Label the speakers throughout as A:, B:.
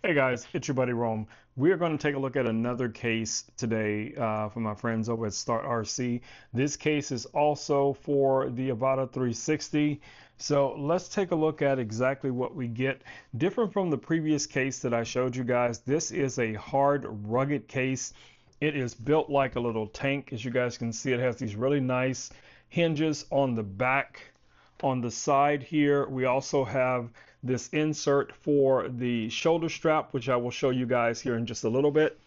A: Hey guys, it's your buddy Rome. We are going to take a look at another case today from my friends over at Start RC. This case is also for the Avata 360. So let's take a look at exactly what we get. Different from the previous case that I showed you guys, this is a hard, rugged case. It is built like a little tank. As you guys can see, it has these really nice hinges on the back. On the side here, we also have this insert for the shoulder strap, which I will show you guys here in just a little bit.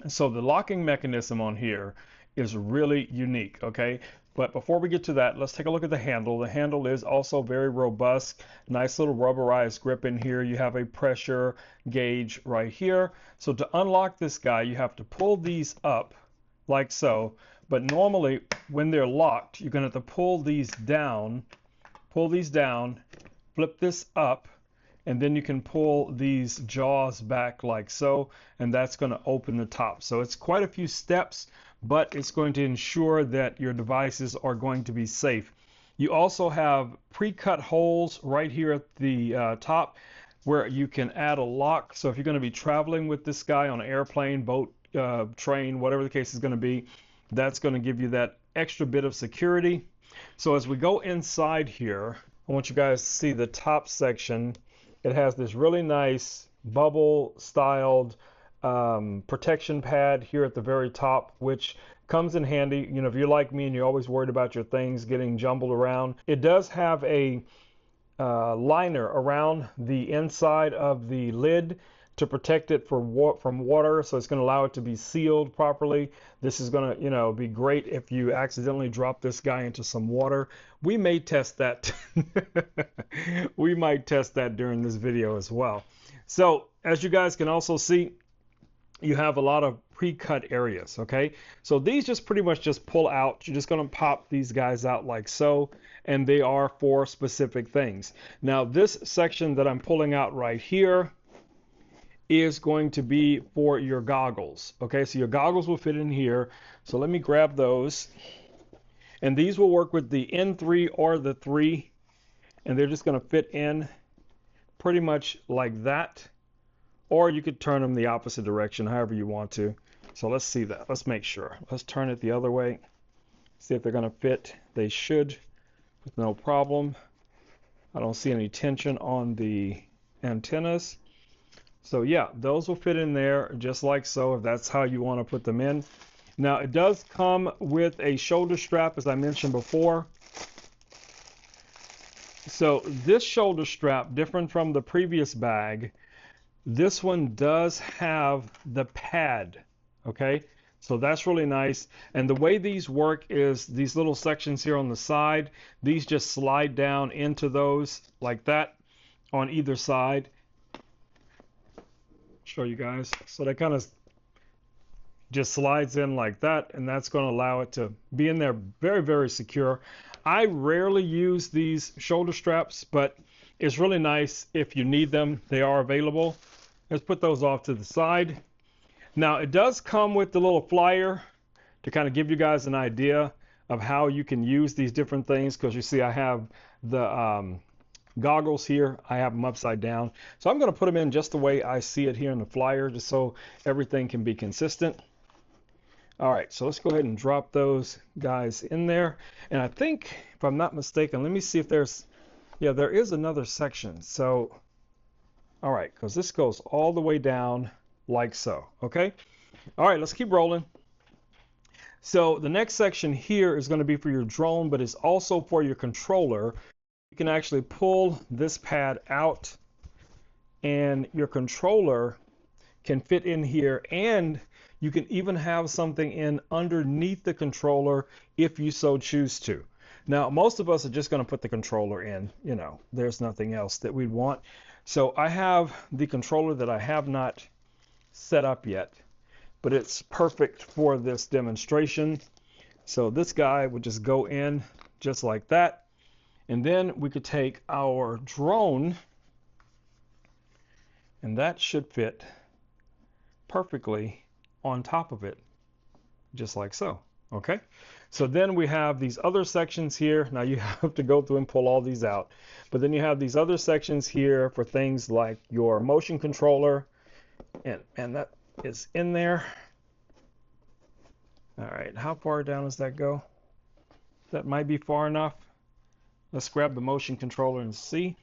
A: So the locking mechanism on here is really unique, okay? But before we get to that, let's take a look at the handle. The handle is also very robust. Nice little rubberized grip in here. You have a pressure gauge right here. So to unlock this guy, you have to pull these up like so. But normally when they're locked, you're going to have to pull these down, flip this up, and then you can pull these jaws back like so, and that's going to open the top. So it's quite a few steps, but it's going to ensure that your devices are going to be safe. You also have pre-cut holes right here at the top where you can add a lock. So if you're going to be traveling with this guy on an airplane, boat, train, whatever the case is going to be, that's going to give you that extra bit of security. So as we go inside here, I want you guys to see the top section. It has this really nice bubble styled protection pad here at the very top, which comes in handy. You know, if you're like me and you're always worried about your things getting jumbled around, it does have a liner around the inside of the lid to protect it from water, so it's going to allow it to be sealed properly. This is going to, you know, be great if you accidentally drop this guy into some water. We may test that. We might test that during this video as well. So as you guys can also see, you have a lot of pre-cut areas, okay? So these just pretty much just pull out. You're just going to pop these guys out like so, and they are for specific things. Now this section that I'm pulling out right here is going to be for your goggles. Okay, so your goggles will fit in here. So let me grab those. And these will work with the N3 or the 3. And they're just going to fit in pretty much like that. Or you could turn them the opposite direction, however you want to. So let's see that. Let's make sure. Let's turn it the other way. See if they're going to fit. They should with no problem. I don't see any tension on the antennas. So yeah, those will fit in there just like so, if that's how you want to put them in. Now it does come with a shoulder strap, as I mentioned before. So this shoulder strap, different from the previous bag, this one does have the pad, okay? So that's really nice. And the way these work is these little sections here on the side, these just slide down into those like that on either side. Show you guys. So that kind of just slides in like that, and that's going to allow it to be in there very, very secure. I rarely use these shoulder straps, but it's really nice if you need them. They are available. Let's put those off to the side. Now it does come with the little flyer to kind of give you guys an idea of how you can use these different things, because you see I have the goggles here. I have them upside down. So I'm going to put them in just the way I see it here in the flyer, just so everything can be consistent. All right, so let's go ahead and drop those guys in there. And I think, if I'm not mistaken, let me see if there's, yeah, there is another section. So, all right, because this goes all the way down like so, okay? All right, let's keep rolling. So the next section here is going to be for your drone, but it's also for your controller. You can actually pull this pad out, and your controller can fit in here, and you can even have something in underneath the controller if you so choose to. Now, most of us are just going to put the controller in. You know, there's nothing else that we'd want. So I have the controller that I have not set up yet, but it's perfect for this demonstration. So this guy would just go in just like that. And then we could take our drone, and that should fit perfectly on top of it, just like so. Okay, so then we have these other sections here. Now you have to go through and pull all these out, but then you have these other sections here for things like your motion controller. And that is in there. All right, how far down does that go? That might be far enough. Let's grab the motion controller and see.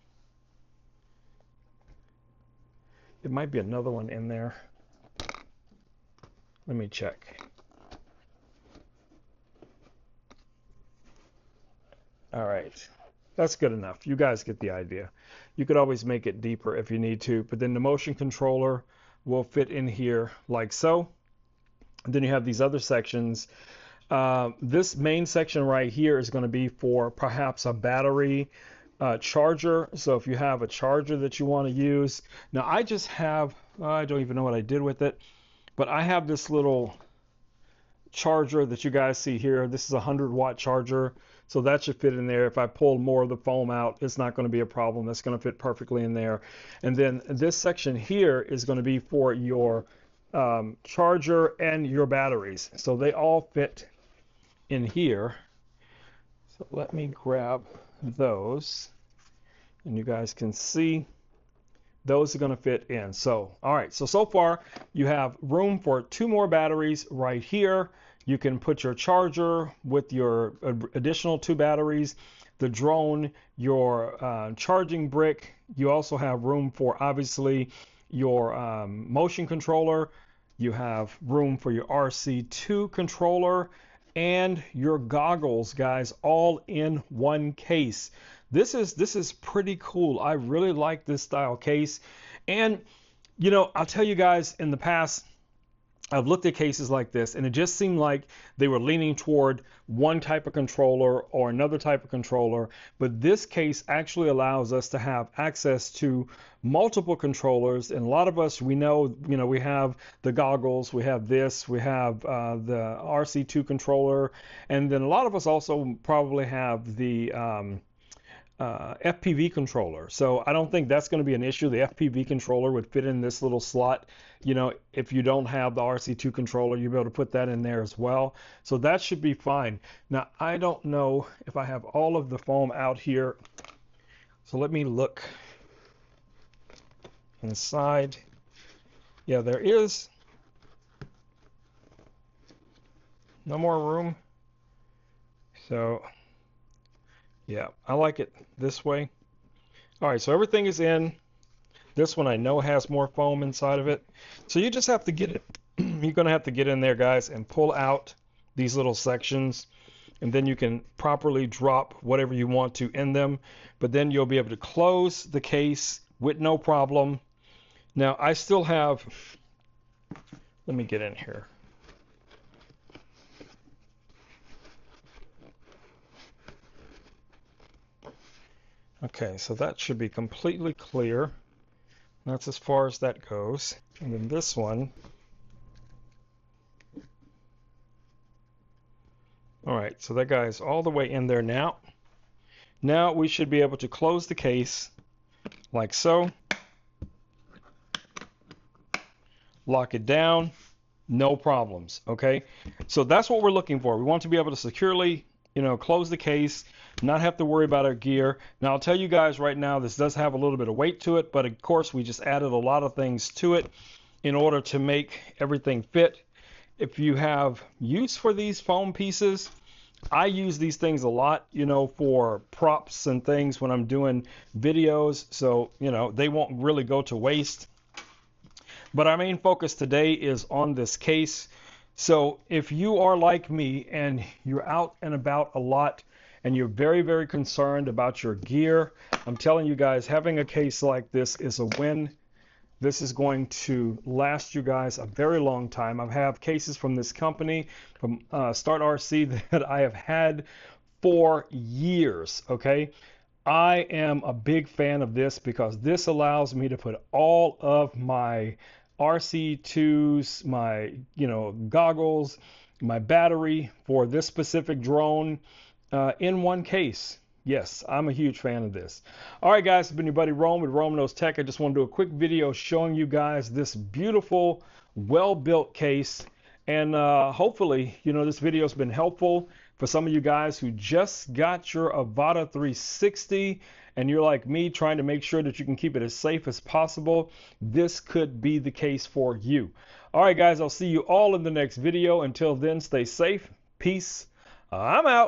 A: It might be another one in there. Let me check. All right, that's good enough. You guys get the idea. You could always make it deeper if you need to, but then the motion controller will fit in here like so. And then you have these other sections. This main section right here is going to be for perhaps a battery charger. So if you have a charger that you want to use. Now I just have, I don't even know what I did with it, but I have this little charger that you guys see here. This is a 100-watt charger, so that should fit in there. If I pull more of the foam out, it's not going to be a problem. That's going to fit perfectly in there. And then this section here is going to be for your charger and your batteries, so they all fit in here. So let me grab those, and you guys can see those are going to fit in. So all right, so far you have room for 2 more batteries right here. You can put your charger with your additional 2 batteries, the drone, your charging brick. You also have room for obviously your motion controller. You have room for your RC2 controller and your goggles, guys, all in one case. This is pretty cool. I really like this style case. And you know, I'll tell you guys, in the past I've looked at cases like this, and it just seemed like they were leaning toward one type of controller or another type of controller. But this case actually allows us to have access to multiple controllers. And a lot of us, we know, we have the goggles, we have this, we have the RC2 controller, and then a lot of us also probably have the FPV controller. So I don't think that's going to be an issue. The FPV controller would fit in this little slot. You know, if you don't have the RC2 controller, you'll be able to put that in there as well. So that should be fine. Now, I don't know if I have all of the foam out here. So let me look inside. Yeah, there is no more room. So yeah, I like it this way. All right, so everything is in. This one I know has more foam inside of it. So you just have to get it. You're going to have to get in there, guys, and pull out these little sections. And then you can properly drop whatever you want to in them. But then you'll be able to close the case with no problem. Now, I still have, let me get in here. Okay, so that should be completely clear. That's as far as that goes. And then this one. All right, so that guy is all the way in there now. Now we should be able to close the case like so. Lock it down, no problems, okay? So that's what we're looking for. We want to be able to securely, close the case, not have to worry about our gear. Now, I'll tell you guys right now, this does have a little bit of weight to it, but of course, we just added a lot of things to it in order to make everything fit. If you have use for these foam pieces, I use these things a lot, for props and things when I'm doing videos. So, they won't really go to waste. But our main focus today is on this case. So if you are like me and you're out and about a lot and you're very, very concerned about your gear, I'm telling you guys, having a case like this is a win. This is going to last you guys a very long time. I have cases from this company, from Start RC, that I have had for years, okay? I am a big fan of this because this allows me to put all of my RC2s, my goggles, my battery for this specific drone in one case. Yes, I'm a huge fan of this. All right, guys, it's been your buddy Rome with Rome Knows Tech. I just want to do a quick video showing you guys this beautiful, well-built case. And hopefully, this video has been helpful. For some of you guys who just got your Avata 360 and you're like me trying to make sure that you can keep it as safe as possible, this could be the case for you. All right, guys, I'll see you all in the next video. Until then, stay safe. Peace. I'm out.